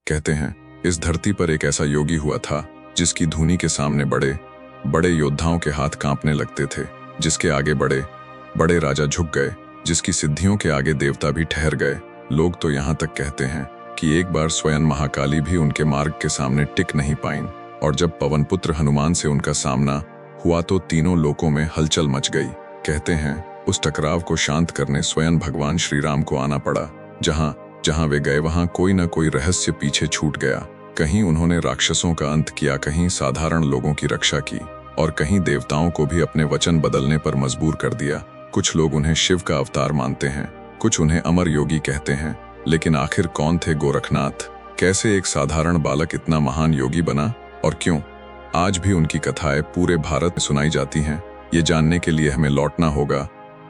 कहते हैं, इस धरती पर एक ऐसा योगी हुआ था जिसकी धुनी के सामने बड़े बड़े योद्धाओं के हाथ कांपने लगते थे, जिसके आगे बड़े बड़े राजा झुक गए, जिसकी सिद्धियों के आगे देवता भी ठहर गए। लोग तो यहाँ तक कहते हैं कि एक बार स्वयं महाकाली भी उनके मार्ग के सामने टिक नहीं पाईं, और जब पवन पुत्र हनुमान से उनका सामना हुआ तो तीनों लोकों में हलचल मच गई। कहते हैं, उस टकराव को शांत करने स्वयं भगवान श्री राम को आना पड़ा। जहाँ जहाँ वे गए वहाँ कोई न कोई रहस्य पीछे छूट गया। कहीं उन्होंने राक्षसों का अंत किया, कहीं साधारण लोगों की रक्षा की, और कहीं देवताओं को भी अपने वचन बदलने पर मजबूर कर दिया। कुछ लोग उन्हें शिव का अवतार मानते हैं, कुछ उन्हें अमर योगी कहते हैं, लेकिन आखिर कौन थे गोरखनाथ? कैसे एक साधारण बालक इतना महान योगी बना, और क्यों आज भी उनकी कथाएं पूरे भारत में सुनाई जाती हैं? ये जानने के लिए हमें लौटना होगा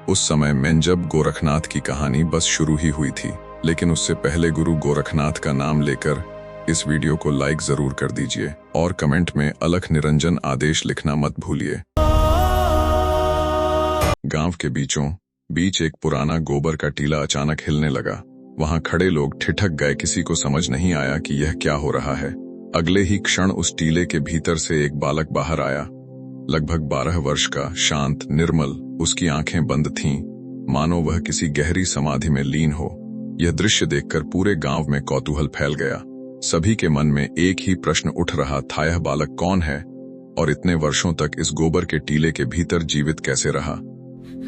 उस समय में जब गोरखनाथ की कहानी बस शुरू ही हुई थी। लेकिन उससे पहले गुरु गोरखनाथ का नाम लेकर इस वीडियो को लाइक जरूर कर दीजिए और कमेंट में अलख निरंजन आदेश लिखना मत भूलिए। गांव के बीचों बीच एक पुराना गोबर का टीला अचानक हिलने लगा। वहां खड़े लोग ठिठक गए, किसी को समझ नहीं आया कि यह क्या हो रहा है। अगले ही क्षण उस टीले के भीतर से एक बालक बाहर आया, लगभग 12 वर्ष का, शांत, निर्मल। उसकी आंखें बंद थीं, मानो वह किसी गहरी समाधि में लीन हो। यह दृश्य देखकर पूरे गांव में कौतूहल फैल गया। सभी के मन में एक ही प्रश्न उठ रहा था, यह बालक कौन है और इतने वर्षों तक इस गोबर के टीले के भीतर जीवित कैसे रहा?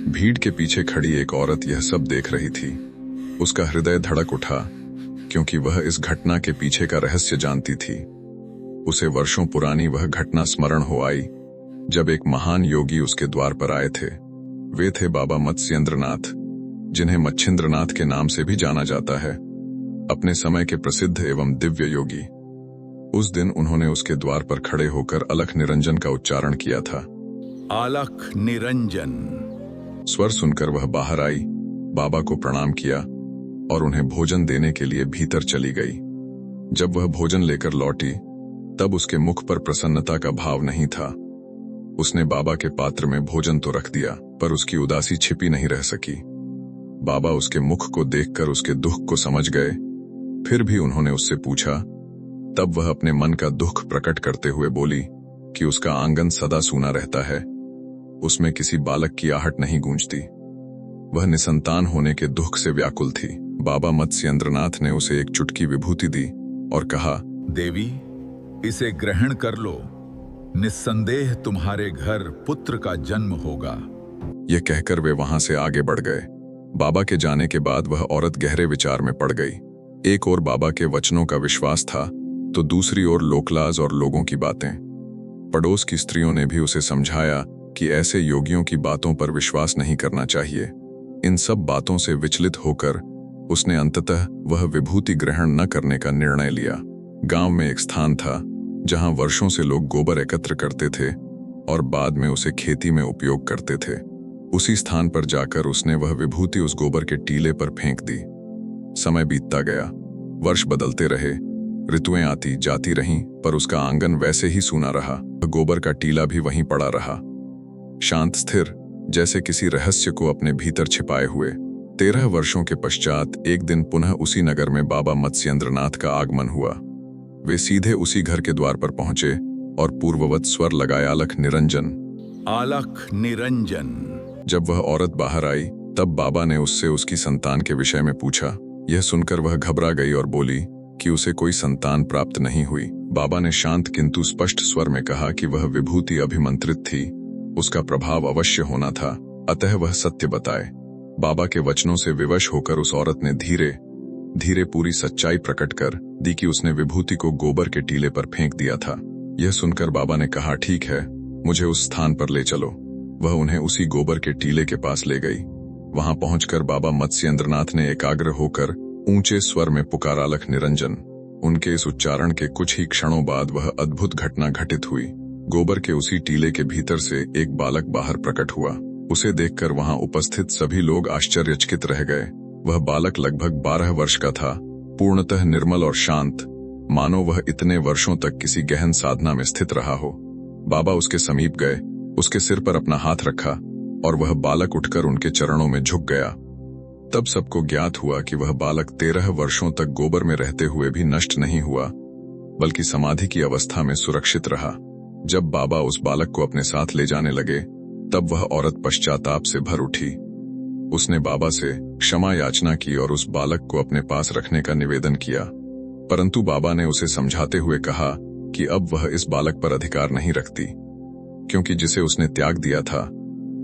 भीड़ के पीछे खड़ी एक औरत यह सब देख रही थी। उसका हृदय धड़क उठा, क्योंकि वह इस घटना के पीछे का रहस्य जानती थी। उसे वर्षों पुरानी वह घटना स्मरण हो आई जब एक महान योगी उसके द्वार पर आए थे। वे थे बाबा मत्स्येंद्रनाथ, जिन्हें मच्छिंद्रनाथ के नाम से भी जाना जाता है, अपने समय के प्रसिद्ध एवं दिव्य योगी। उस दिन उन्होंने उसके द्वार पर खड़े होकर अलख निरंजन का उच्चारण किया था। अलख निरंजन। स्वर सुनकर वह बाहर आई, बाबा को प्रणाम किया और उन्हें भोजन देने के लिए भीतर चली गई। जब वह भोजन लेकर लौटी तब उसके मुख पर प्रसन्नता का भाव नहीं था। उसने बाबा के पात्र में भोजन तो रख दिया, पर उसकी उदासी छिपी नहीं रह सकी। बाबा उसके मुख को देखकर उसके दुख को समझ गए। फिर भी उन्होंने उससे पूछा। तब वह अपने मन का दुख प्रकट करते हुए बोली कि उसका आंगन सदा सूना रहता है, उसमें किसी बालक की आहट नहीं गूंजती। वह निसंतान होने के दुख से व्याकुल थी। बाबा मत्स्येंद्रनाथ ने उसे एक चुटकी विभूति दी और कहा, देवी, इसे ग्रहण कर लो, निस्संदेह तुम्हारे घर पुत्र का जन्म होगा। यह कहकर वे वहां से आगे बढ़ गए। बाबा के जाने के बाद वह औरत गहरे विचार में पड़ गई। एक ओर बाबा के वचनों का विश्वास था, तो दूसरी ओर लोकलाज और लोगों की बातें। पड़ोस की स्त्रियों ने भी उसे समझाया कि ऐसे योगियों की बातों पर विश्वास नहीं करना चाहिए। इन सब बातों से विचलित होकर उसने अंततः वह विभूति ग्रहण न करने का निर्णय लिया। गांव में एक स्थान था जहां वर्षों से लोग गोबर एकत्र करते थे और बाद में उसे खेती में उपयोग करते थे। उसी स्थान पर जाकर उसने वह विभूति उस गोबर के टीले पर फेंक दी। समय बीतता गया, वर्ष बदलते रहे, ऋतुएं आती जाती रहीं, पर उसका आंगन वैसे ही सूना रहा। गोबर का टीला भी वहीं पड़ा रहा, शांत स्थिर, जैसे किसी रहस्य को अपने भीतर छिपाए हुए। 13 वर्षों के पश्चात एक दिन पुनः उसी नगर में बाबा मत्स्येंद्रनाथ का आगमन हुआ। वे सीधे उसी घर के द्वार पर पहुंचे और पूर्ववत स्वर लगाया, अलख निरंजन, अलख निरंजन। जब वह औरत बाहर आई तब बाबा ने उससे उसकी संतान के विषय में पूछा। यह सुनकर वह घबरा गई और बोली कि उसे कोई संतान प्राप्त नहीं हुई। बाबा ने शांत किंतु स्पष्ट स्वर में कहा कि वह विभूति अभिमंत्रित थी, उसका प्रभाव अवश्य होना था, अतः वह सत्य बताए। बाबा के वचनों से विवश होकर उस औरत ने धीरे धीरे पूरी सच्चाई प्रकट कर दी कि उसने विभूति को गोबर के टीले पर फेंक दिया था। यह सुनकर बाबा ने कहा, ठीक है, मुझे उस स्थान पर ले चलो। वह उन्हें उसी गोबर के टीले के पास ले गई। वहां पहुंचकर बाबा मत्स्येंद्रनाथ ने एकाग्र होकर ऊंचे स्वर में पुकारा, अलख निरंजन। उनके इस उच्चारण के कुछ ही क्षणों बाद वह अद्भुत घटना घटित हुई। गोबर के उसी टीले के भीतर से एक बालक बाहर प्रकट हुआ। उसे देखकर वहां उपस्थित सभी लोग आश्चर्यचकित रह गए। वह बालक लगभग 12 वर्ष का था, पूर्णतः निर्मल और शांत, मानो वह इतने वर्षों तक किसी गहन साधना में स्थित रहा हो। बाबा उसके समीप गए, उसके सिर पर अपना हाथ रखा और वह बालक उठकर उनके चरणों में झुक गया। तब सबको ज्ञात हुआ कि वह बालक 13 वर्षों तक गोबर में रहते हुए भी नष्ट नहीं हुआ, बल्कि समाधि की अवस्था में सुरक्षित रहा। जब बाबा उस बालक को अपने साथ ले जाने लगे, तब वह औरत पश्चाताप से भर उठी। उसने बाबा से क्षमा याचना की और उस बालक को अपने पास रखने का निवेदन किया, परंतु बाबा ने उसे समझाते हुए कहा कि अब वह इस बालक पर अधिकार नहीं रखती, क्योंकि जिसे उसने त्याग दिया था,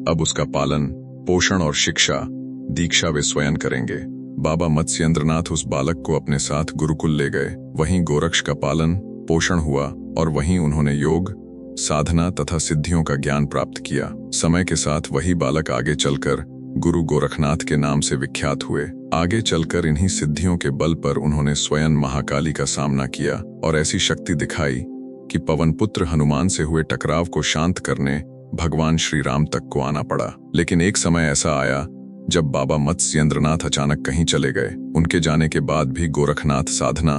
अब उसका पालन, पोषण और शिक्षा, दीक्षा वे स्वयं करेंगे। बाबा मत्स्येंद्रनाथ उस बालक को अपने साथ गुरुकुल ले गए। वहीं गोरक्ष का पालन पोषण हुआ और वहीं उन्होंने योग, साधना तथा सिद्धियों का ज्ञान प्राप्त किया। समय के साथ वही बालक आगे चलकर गुरु गोरखनाथ के नाम से विख्यात हुए। आगे चलकर इन्हीं सिद्धियों के बल पर उन्होंने स्वयं महाकाली का सामना किया और ऐसी शक्ति दिखाई कि पवन पुत्र हनुमान से हुए टकराव को शांत करने भगवान श्री राम तक को आना पड़ा। लेकिन एक समय ऐसा आया जब बाबा मत्स्येंद्रनाथ अचानक कहीं चले गए। उनके जाने के बाद भी गोरखनाथ साधना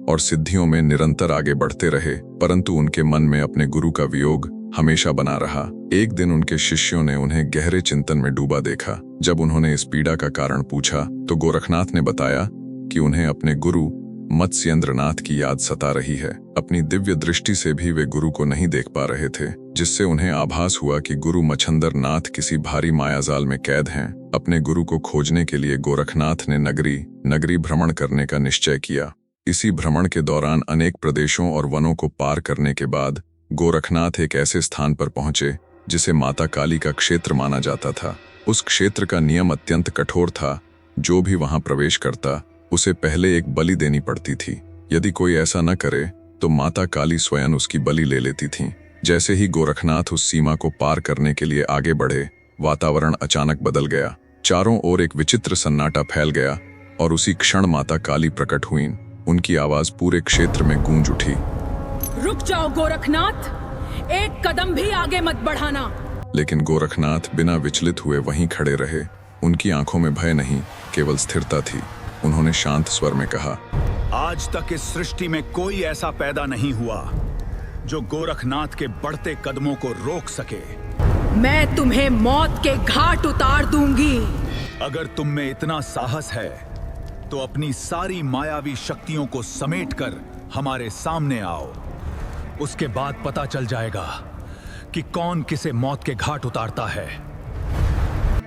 और सिद्धियों में निरंतर आगे बढ़ते रहे, परंतु उनके मन में अपने गुरु का वियोग हमेशा बना रहा। एक दिन उनके शिष्यों ने उन्हें गहरे चिंतन में डूबा देखा। जब उन्होंने इस पीड़ा का कारण पूछा तो गोरखनाथ ने बताया कि उन्हें अपने गुरु मत्स्येंद्रनाथ की याद सता रही है। अपनी दिव्य दृष्टि से भी वे गुरु को नहीं देख पा रहे थे, जिससे उन्हें आभास हुआ कि गुरु मच्छंदरनाथ किसी भारी मायाजाल में कैद हैं। अपने गुरु को खोजने के लिए गोरखनाथ ने नगरी भ्रमण करने का निश्चय किया। इसी भ्रमण के दौरान अनेक प्रदेशों और वनों को पार करने के बाद गोरखनाथ एक ऐसे स्थान पर पहुंचे जिसे माता काली का क्षेत्र माना जाता था। उस क्षेत्र का नियम अत्यंत कठोर था। जो भी वहां प्रवेश करता उसे पहले एक बलि देनी पड़ती थी। यदि कोई ऐसा न करे तो माता काली स्वयं उसकी बलि ले लेती थीं। जैसे ही गोरखनाथ उस सीमा को पार करने के लिए आगे बढ़े, वातावरण अचानक बदल गया। चारों ओर एक विचित्र सन्नाटा फैल गया और उसी क्षण माता काली प्रकट हुईं। उनकी आवाज पूरे क्षेत्र में गूंज उठी। रुक जाओ गोरखनाथ, एक कदम भी आगे मत बढ़ाना। लेकिन गोरखनाथ बिना विचलित हुए वहीं खड़े रहे। उनकी आंखों में भय नहीं, केवल स्थिरता थी। उन्होंने शांत स्वर में कहा, आज तक इस सृष्टि में कोई ऐसा पैदा नहीं हुआ जो गोरखनाथ के बढ़ते कदमों को रोक सके। मैं तुम्हें मौत के घाट उतार दूंगी। अगर तुम में इतना साहस है तो अपनी सारी मायावी शक्तियों को समेटकर हमारे सामने आओ। उसके बाद पता चल जाएगा कि कौन किसे मौत के घाट उतारता है।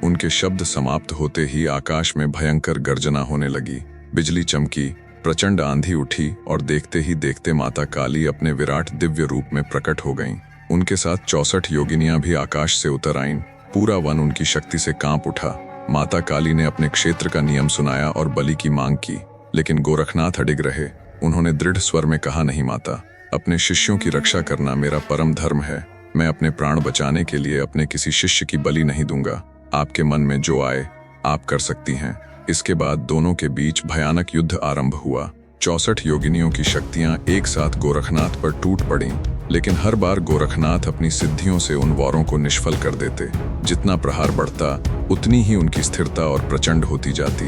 उनके शब्द समाप्त होते ही आकाश में भयंकर गर्जना होने लगी। बिजली चमकी, प्रचंड आंधी उठी और देखते ही देखते माता काली अपने विराट दिव्य रूप में प्रकट हो गईं। उनके साथ 64 योगिनियां भी आकाश से उतर आईं। पूरा वन उनकी शक्ति से कांप उठा। माता काली ने अपने क्षेत्र का नियम सुनाया और बलि की मांग की, लेकिन गोरखनाथ अडिग रहे। उन्होंने दृढ़ स्वर में कहा, नहीं माता, अपने शिष्यों की रक्षा करना मेरा परम धर्म है। मैं अपने प्राण बचाने के लिए अपने किसी शिष्य की बलि नहीं दूंगा। आपके मन में जो आए आप कर सकती हैं। इसके बाद दोनों के बीच भयानक युद्ध आरंभ हुआ। 64 योगिनियों की शक्तियां एक साथ गोरखनाथ पर टूट पड़ीं, लेकिन हर बार गोरखनाथ अपनी सिद्धियों से उन वारों को निष्फल कर देते। जितना प्रहार बढ़ता उतनी ही उनकी स्थिरता और प्रचंड होती जाती।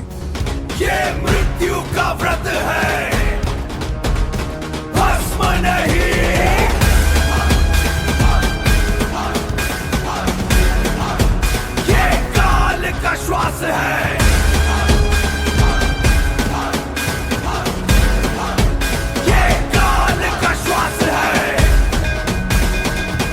ये मृत्यु का व्रत है, भस्म नहीं। ये काल का श्वास है। ये काल का श्वास है।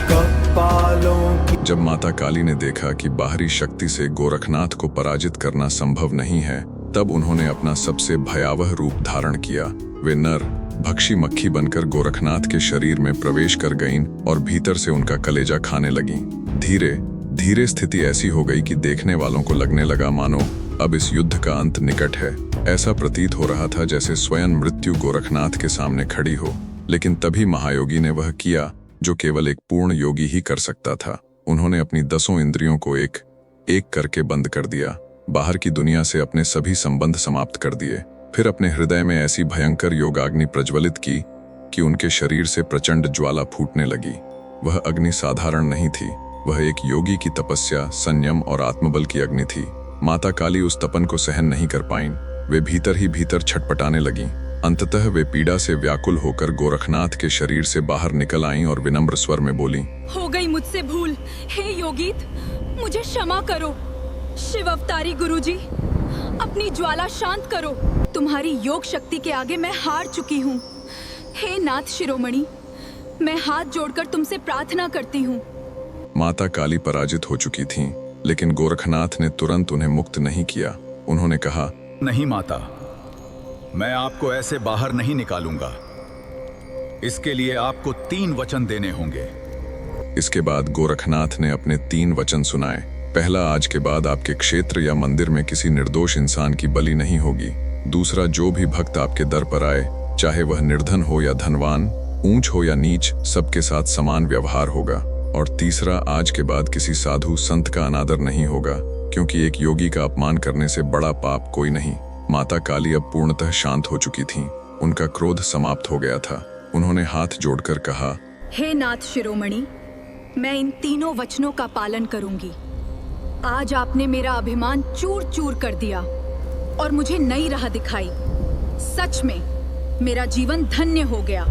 कपालों की जब माता काली ने देखा कि बाहरी शक्ति से गोरखनाथ को पराजित करना संभव नहीं है, तब उन्होंने अपना सबसे भयावह रूप धारण किया। वे नर भक्षी मक्खी बनकर गोरखनाथ के शरीर में प्रवेश कर गईं और भीतर से उनका कलेजा खाने लगीं। धीरे धीरे स्थिति ऐसी हो गई कि देखने वालों को लगने लगा मानो अब इस युद्ध का अंत निकट है। ऐसा प्रतीत हो रहा था जैसे स्वयं मृत्यु गोरखनाथ के सामने खड़ी हो। लेकिन तभी महायोगी ने वह किया जो केवल एक पूर्ण योगी ही कर सकता था। उन्होंने अपनी 10 इंद्रियों को एक एक करके बंद कर दिया, बाहर की दुनिया से अपने सभी संबंध समाप्त कर दिए। फिर अपने हृदय में ऐसी भयंकर योगाग्नि प्रज्वलित की कि उनके शरीर से प्रचंड ज्वाला फूटने लगी। वह अग्नि साधारण नहीं थी, वह एक योगी की तपस्या, संयम और आत्मबल की अग्नि थी। माता काली उस तपन को सहन नहीं कर पाईं। वे भीतर ही भीतर छटपटाने लगीं। अंततः वे पीड़ा से व्याकुल होकर गोरखनाथ के शरीर से बाहर निकल आईं और विनम्र स्वर में बोलीं, हो गई मुझसे भूल। हे योगीत, मुझे क्षमा करो। शिव अवतारी गुरुजी, अपनी ज्वाला शांत करो। तुम्हारी योग शक्ति के आगे मैं हार चुकी हूँ। हे नाथ शिरोमणि, मैं हाथ जोड़कर तुमसे प्रार्थना करती हूँ। माता काली पराजित हो चुकी थीं, लेकिन गोरखनाथ ने तुरंत उन्हें मुक्त नहीं किया। उन्होंने कहा, नहीं माता, मैं आपको ऐसे बाहर नहीं निकालूंगा। इसके लिए आपको 3 वचन देने होंगे। इसके बाद गोरखनाथ ने अपने 3 वचन सुनाए। पहला, आज के बाद आपके क्षेत्र या मंदिर में किसी निर्दोष इंसान की बलि नहीं होगी। दूसरा, जो भी भक्त आपके दर पर आए, चाहे वह निर्धन हो या धनवान, ऊंच हो या नीच, सबके साथ समान व्यवहार होगा। और तीसरा, आज के बाद किसी साधु संत का अनादर नहीं होगा, क्योंकि एक योगी का अपमान करने से बड़ा पाप कोई नहीं। माता काली अब पूर्णतः शांत हो चुकी थीं। उनका क्रोध समाप्त हो गया था। उन्होंने हाथ जोड़कर कहा, हे नाथ शिरोमणि, मैं इन 3 वचनों का पालन करूंगी। आज आपने मेरा अभिमान चूर चूर कर दिया और मुझे नई राह दिखाई। सच में मेरा जीवन धन्य हो गया।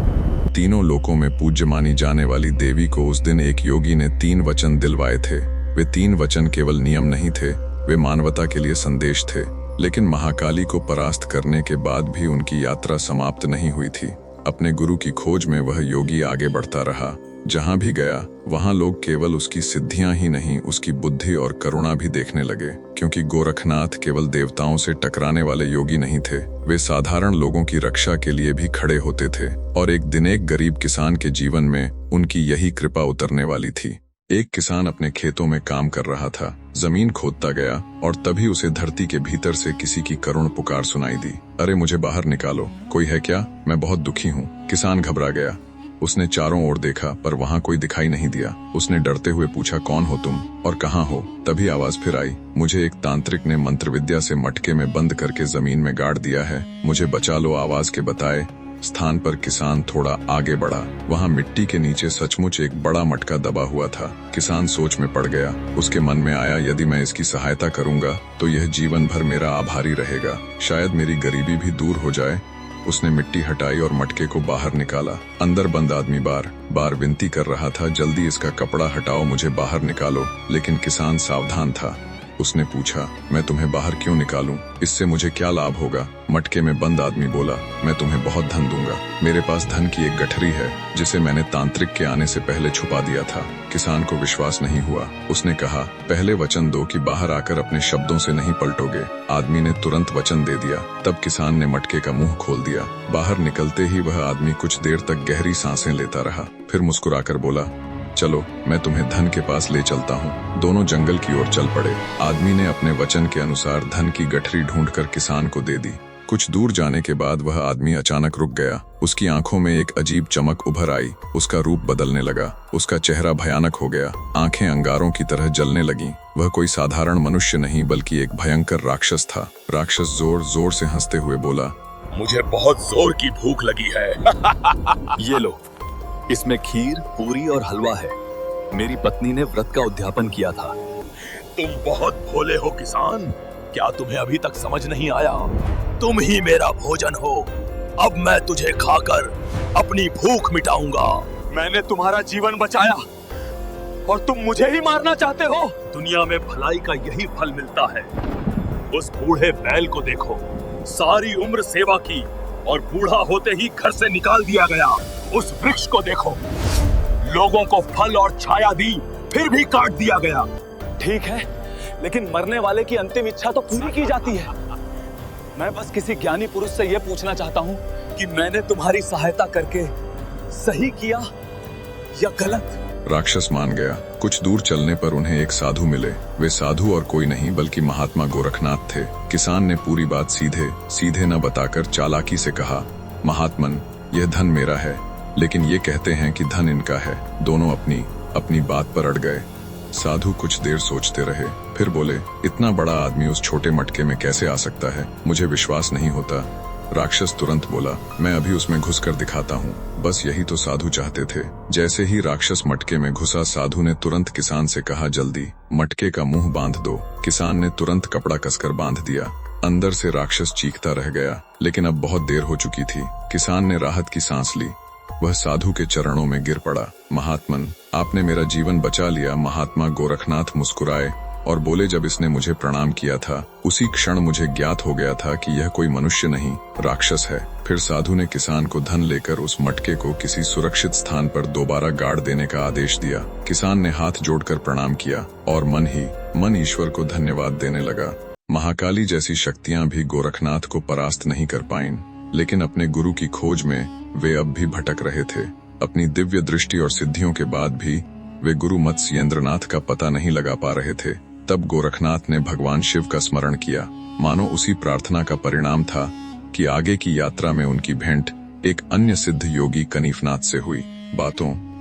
तीनों लोकों में पूज्य मानी जाने वाली देवी को उस दिन एक योगी ने 3 वचन दिलवाए थे। वे 3 वचन केवल नियम नहीं थे, वे मानवता के लिए संदेश थे। लेकिन महाकाली को परास्त करने के बाद भी उनकी यात्रा समाप्त नहीं हुई थी। अपने गुरु की खोज में वह योगी आगे बढ़ता रहा। जहां भी गया, वहां लोग केवल उसकी सिद्धियां ही नहीं, उसकी बुद्धि और करुणा भी देखने लगे, क्योंकि गोरखनाथ केवल देवताओं से टकराने वाले योगी नहीं थे। वे साधारण लोगों की रक्षा के लिए भी खड़े होते थे। और एक दिन एक गरीब किसान के जीवन में उनकी यही कृपा उतरने वाली थी। एक किसान अपने खेतों में काम कर रहा था। जमीन खोदता गया और तभी उसे धरती के भीतर से किसी की करुण पुकार सुनाई दी। अरे मुझे बाहर निकालो, कोई है क्या? मैं बहुत दुखी हूँ। किसान घबरा गया। उसने चारों ओर देखा, पर वहां कोई दिखाई नहीं दिया। उसने डरते हुए पूछा, कौन हो तुम और कहाँ हो? तभी आवाज फिर आई, मुझे एक तांत्रिक ने मंत्र विद्या से मटके में बंद करके जमीन में गाड़ दिया है, मुझे बचा लो। आवाज के बताए स्थान पर किसान थोड़ा आगे बढ़ा। वहां मिट्टी के नीचे सचमुच एक बड़ा मटका दबा हुआ था। किसान सोच में पड़ गया। उसके मन में आया, यदि मैं इसकी सहायता करूंगा तो यह जीवन भर मेरा आभारी रहेगा, शायद मेरी गरीबी भी दूर हो जाए। उसने मिट्टी हटाई और मटके को बाहर निकाला। अंदर बंद आदमी बार बार विनती कर रहा था, जल्दी इसका कपड़ा हटाओ, मुझे बाहर निकालो। लेकिन किसान सावधान था। उसने पूछा, मैं तुम्हें बाहर क्यों निकालूं? इससे मुझे क्या लाभ होगा? मटके में बंद आदमी बोला, मैं तुम्हें बहुत धन दूंगा। मेरे पास धन की एक गठरी है, जिसे मैंने तांत्रिक के आने से पहले छुपा दिया था। किसान को विश्वास नहीं हुआ। उसने कहा, पहले वचन दो कि बाहर आकर अपने शब्दों से नहीं पलटोगे। आदमी ने तुरंत वचन दे दिया। तब किसान ने मटके का मुंह खोल दिया। बाहर निकलते ही वह आदमी कुछ देर तक गहरी सांसें लेता रहा, फिर मुस्कुराकर बोला, चलो मैं तुम्हें धन के पास ले चलता हूँ। दोनों जंगल की ओर चल पड़े। आदमी ने अपने वचन के अनुसार धन की गठरी ढूंढकर किसान को दे दी। कुछ दूर जाने के बाद वह आदमी अचानक रुक गया। उसकी आंखों में एक अजीब चमक उभर आई। उसका रूप बदलने लगा। उसका चेहरा भयानक हो गया। आंखें अंगारों की तरह जलने लगीं। वह कोई साधारण मनुष्य नहीं, बल्कि एक भयंकर राक्षस था। राक्षस जोर जोर से हंसते हुए बोला, मुझे बहुत जोर की भूख लगी है। ये लो, इसमें खीर, पूरी और हलवा है। मेरी पत्नी ने व्रत का उद्यापन किया था। तुम बहुत भोले हो किसान, क्या तुम्हें अभी तक समझ नहीं आया? तुम ही मेरा भोजन हो। अब मैं तुझे खाकर अपनी भूख मिटाऊंगा। मैंने तुम्हारा जीवन बचाया और तुम मुझे ही मारना चाहते हो? दुनिया में भलाई का यही फल मिलता है। उस बूढ़े बैल को देखो, सारी उम्र सेवा की और बूढ़ा होते ही घर से निकाल दिया गया। उस वृक्ष को देखो, लोगों को फल और छाया दी, फिर भी काट दिया गया। ठीक है, लेकिन मरने वाले की अंतिम इच्छा तो पूरी की जाती है। मैं बस किसी ज्ञानी पुरुष से यह पूछना चाहता हूँ कि मैंने तुम्हारी सहायता करके सही किया या गलत? राक्षस मान गया। कुछ दूर चलने पर उन्हें एक साधु मिले। वे साधु और कोई नहीं बल्कि महात्मा गोरखनाथ थे। किसान ने पूरी बात सीधे सीधे न बताकर चालाकी से कहा, महात्मन, यह धन मेरा है, लेकिन ये कहते हैं कि धन इनका है। दोनों अपनी अपनी बात पर अड़ गए। साधु कुछ देर सोचते रहे, फिर बोले, इतना बड़ा आदमी उस छोटे मटके में कैसे आ सकता है? मुझे विश्वास नहीं होता। राक्षस तुरंत बोला, मैं अभी उसमें घुसकर दिखाता हूँ। बस यही तो साधु चाहते थे। जैसे ही राक्षस मटके में घुसा, साधु ने तुरंत किसान से कहा, जल्दी मटके का मुंह बांध दो। किसान ने तुरंत कपड़ा कसकर बांध दिया। अंदर से राक्षस चीखता रह गया, लेकिन अब बहुत देर हो चुकी थी। किसान ने राहत की सांस ली। वह साधु के चरणों में गिर पड़ा। महात्मन, आपने मेरा जीवन बचा लिया। महात्मा गोरखनाथ मुस्कुराए और बोले, जब इसने मुझे प्रणाम किया था उसी क्षण मुझे ज्ञात हो गया था कि यह कोई मनुष्य नहीं राक्षस है। फिर साधु ने किसान को धन लेकर उस मटके को किसी सुरक्षित स्थान पर दोबारा गाड़ देने का आदेश दिया। किसान ने हाथ जोड़कर प्रणाम किया और मन ही मन ईश्वर को धन्यवाद देने लगा। महाकाली जैसी शक्तियां भी गोरखनाथ को परास्त नहीं कर पाईं, लेकिन अपने गुरु की खोज में वे अब भी भटक रहे थे। अपनी दिव्य दृष्टि और सिद्धियों के बाद भी वे गुरु मत्स्येंद्रनाथ का पता नहीं लगा पा रहे थे। तब गोरखनाथ ने भगवान शिव का स्मरण किया, मानो उसी प्रार्थना का परिणाम था कि आगे की यात्रा में उनकी भेंट एक अन्य सिद्ध योगी कनीफनाथ से हुई।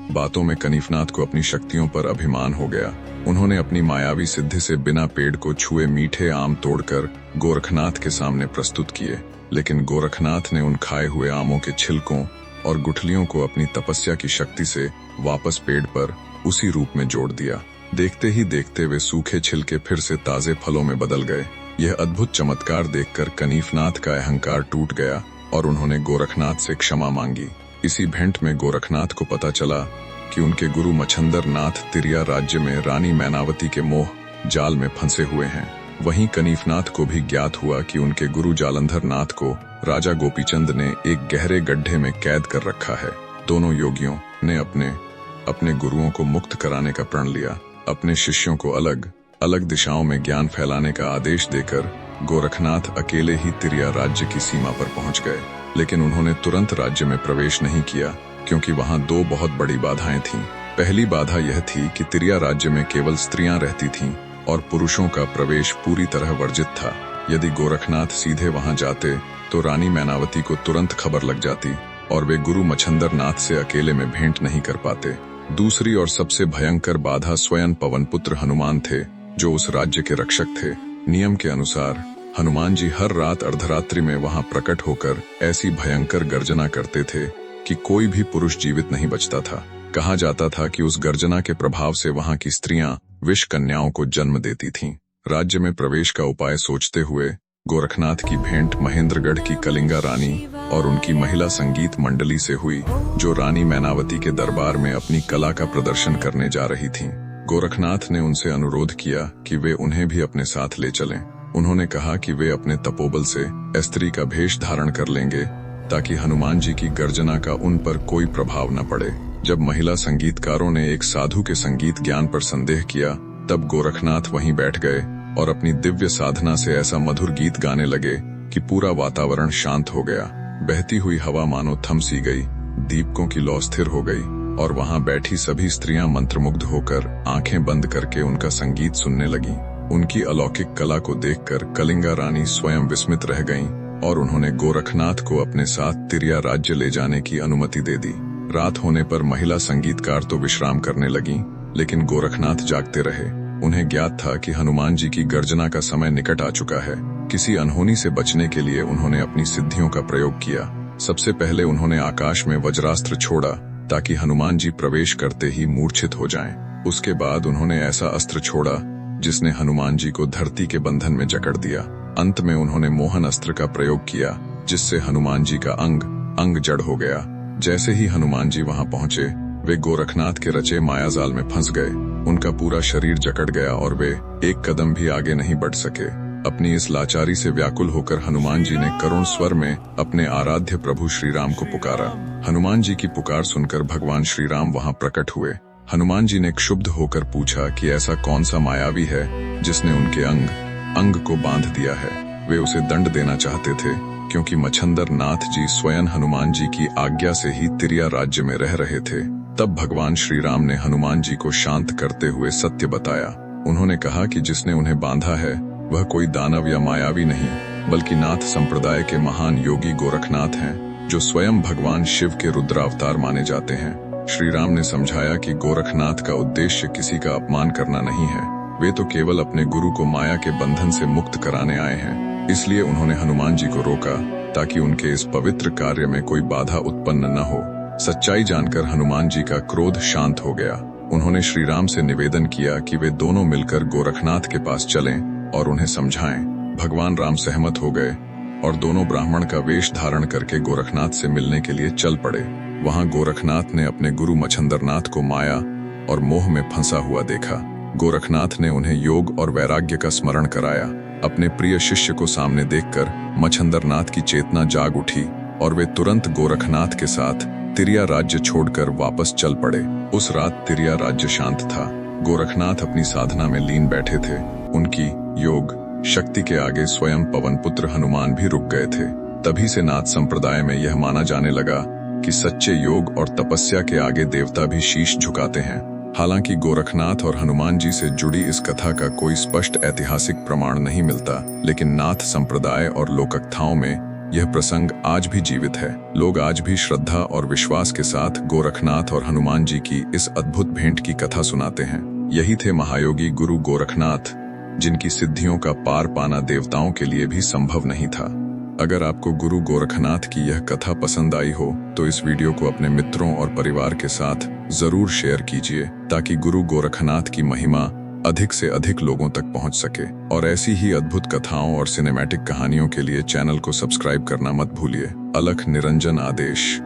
बातों में कनीफनाथ को अपनी शक्तियों पर अभिमान हो गया। उन्होंने अपनी मायावी सिद्धि से बिना पेड़ को छुए मीठे आम तोड़कर गोरखनाथ के सामने प्रस्तुत किए, लेकिन गोरखनाथ ने उन खाए हुए आमों के छिलकों और गुठलियों को अपनी तपस्या की शक्ति से वापस पेड़ पर उसी रूप में जोड़ दिया। देखते ही देखते वे सूखे छिलके फिर से ताजे फलों में बदल गए। यह अद्भुत चमत्कार देखकर कनीफनाथ का अहंकार टूट गया और उन्होंने गोरखनाथ से क्षमा मांगी। इसी भेंट में गोरखनाथ को पता चला कि उनके गुरु मच्छंदर नाथ तिरिया राज्य में रानी मैनावती के मोह जाल में फंसे हुए हैं। वहीं कनीफनाथ को भी ज्ञात हुआ कि उनके गुरु जालंधर नाथ को राजा गोपीचंद ने एक गहरे गड्ढे में कैद कर रखा है। दोनों योगियों ने अपने गुरुओं को मुक्त कराने का प्रण लिया। अपने शिष्यों को अलग अलग दिशाओं में ज्ञान फैलाने का आदेश देकर गोरखनाथ अकेले ही तिरिया राज्य की सीमा पर पहुंच गए, लेकिन उन्होंने तुरंत राज्य में प्रवेश नहीं किया क्योंकि वहां दो बहुत बड़ी बाधाएं थीं। पहली बाधा यह थी कि तिरिया राज्य में केवल स्त्रियां रहती थीं और पुरुषों का प्रवेश पूरी तरह वर्जित था। यदि गोरखनाथ सीधे वहां जाते तो रानी मैनावती को तुरंत खबर लग जाती और वे गुरु मच्छंदर नाथ से अकेले में भेंट नहीं कर पाते। दूसरी और सबसे भयंकर बाधा स्वयं पवनपुत्र हनुमान थे, जो उस राज्य के रक्षक थे। नियम के अनुसार हनुमान जी हर रात अर्धरात्रि में वहां प्रकट होकर ऐसी भयंकर गर्जना करते थे कि कोई भी पुरुष जीवित नहीं बचता था। कहा जाता था कि उस गर्जना के प्रभाव से वहां की स्त्रियां विष कन्याओं को जन्म देती थीं। राज्य में प्रवेश का उपाय सोचते हुए गोरखनाथ की भेंट महेंद्रगढ़ की कलिंगा रानी और उनकी महिला संगीत मंडली से हुई, जो रानी मैनावती के दरबार में अपनी कला का प्रदर्शन करने जा रही थीं। गोरखनाथ ने उनसे अनुरोध किया कि वे उन्हें भी अपने साथ ले चलें। उन्होंने कहा कि वे अपने तपोबल से स्त्री का भेष धारण कर लेंगे ताकि हनुमान जी की गर्जना का उन पर कोई प्रभाव न पड़े। जब महिला संगीतकारों ने एक साधु के संगीत ज्ञान पर संदेह किया, तब गोरखनाथ वहीं बैठ गए और अपनी दिव्य साधना से ऐसा मधुर गीत गाने लगे कि पूरा वातावरण शांत हो गया। बहती हुई हवा मानो थम सी गई, दीपकों की लौ स्थिर हो गई और वहां बैठी सभी स्त्रियां मंत्रमुग्ध होकर आंखें बंद करके उनका संगीत सुनने लगीं। उनकी अलौकिक कला को देखकर कलिंगा रानी स्वयं विस्मित रह गईं और उन्होंने गोरखनाथ को अपने साथ तिरिया राज्य ले जाने की अनुमति दे दी। रात होने पर महिला संगीतकार तो विश्राम करने लगीं, लेकिन गोरखनाथ जागते रहे। उन्हें ज्ञात था कि हनुमान जी की गर्जना का समय निकट आ चुका है। किसी अनहोनी से बचने के लिए उन्होंने अपनी सिद्धियों का प्रयोग किया। सबसे पहले उन्होंने आकाश में वज्रास्त्र छोड़ा ताकि हनुमान जी प्रवेश करते ही मूर्छित हो जाएं। उसके बाद उन्होंने ऐसा अस्त्र छोड़ा जिसने हनुमान जी को धरती के बंधन में जकड़ दिया। अंत में उन्होंने मोहन अस्त्र का प्रयोग किया, जिससे हनुमान जी का अंग जड़ हो गया। जैसे ही हनुमान जी वहां पहुंचे, वे गोरखनाथ के रचे मायाजाल में फंस गए। उनका पूरा शरीर जकड़ गया और वे एक कदम भी आगे नहीं बढ़ सके। अपनी इस लाचारी से व्याकुल होकर हनुमान जी ने करुण स्वर में अपने आराध्य प्रभु श्री राम को पुकारा। हनुमान जी की पुकार सुनकर भगवान श्री राम वहां प्रकट हुए। हनुमान जी ने क्षुब्ध होकर पूछा कि ऐसा कौन सा मायावी है जिसने उनके अंग को बांध दिया है। वे उसे दंड देना चाहते थे, क्योंकि मच्छंदर नाथ जी स्वयं हनुमान जी की आज्ञा से ही तिरिया राज्य में रह रहे थे। तब भगवान श्री राम ने हनुमान जी को शांत करते हुए सत्य बताया। उन्होंने कहा कि जिसने उन्हें बांधा है वह कोई दानव या मायावी नहीं, बल्कि नाथ संप्रदाय के महान योगी गोरखनाथ हैं, जो स्वयं भगवान शिव के रुद्रावतार माने जाते हैं। श्री राम ने समझाया कि गोरखनाथ का उद्देश्य किसी का अपमान करना नहीं है। वे तो केवल अपने गुरु को माया के बंधन से मुक्त कराने आए हैं। इसलिए उन्होंने हनुमान जी को रोका ताकि उनके इस पवित्र कार्य में कोई बाधा उत्पन्न न हो। सच्चाई जानकर हनुमान जी का क्रोध शांत हो गया। उन्होंने श्री राम से निवेदन किया कि वे दोनों मिलकर गोरखनाथ के पास चलें और उन्हें समझाएं। भगवान राम सहमत हो गए और दोनों ब्राह्मण का वेश धारण करके गोरखनाथ से मिलने के लिए चल पड़े। वहां गोरखनाथ ने अपने गुरु मच्छंदरनाथ को माया और मोह में फंसा हुआ देखा। गोरखनाथ ने उन्हें योग और वैराग्य का स्मरण कराया। अपने प्रिय शिष्य को सामने देखकर मच्छंदरनाथ की चेतना जाग उठी और वे तुरंत गोरखनाथ के साथ तिरिया राज्य छोड़कर वापस चल पड़े। उस रात तिरिया राज्य शांत था। गोरखनाथ अपनी साधना में लीन बैठे थे। उनकी योग शक्ति के आगे स्वयं पवनपुत्र हनुमान भी रुक गए थे। तभी से नाथ संप्रदाय में यह माना जाने लगा कि सच्चे योग और तपस्या के आगे देवता भी शीश झुकाते हैं। हालांकि गोरखनाथ और हनुमान जी से जुड़ी इस कथा का कोई स्पष्ट ऐतिहासिक प्रमाण नहीं मिलता, लेकिन नाथ संप्रदाय और लोककथाओं में यह प्रसंग आज भी जीवित है। लोग आज भी श्रद्धा और विश्वास के साथ गोरखनाथ और हनुमान जी की इस अद्भुत भेंट की कथा सुनाते हैं। यही थे महायोगी गुरु गोरखनाथ, जिनकी सिद्धियों का पार पाना देवताओं के लिए भी संभव नहीं था। अगर आपको गुरु गोरखनाथ की यह कथा पसंद आई हो तो इस वीडियो को अपने मित्रों और परिवार के साथ जरूर शेयर कीजिए, ताकि गुरु गोरखनाथ की महिमा अधिक से अधिक लोगों तक पहुंच सके। और ऐसी ही अद्भुत कथाओं और सिनेमैटिक कहानियों के लिए चैनल को सब्सक्राइब करना मत भूलिए। अलख निरंजन आदेश।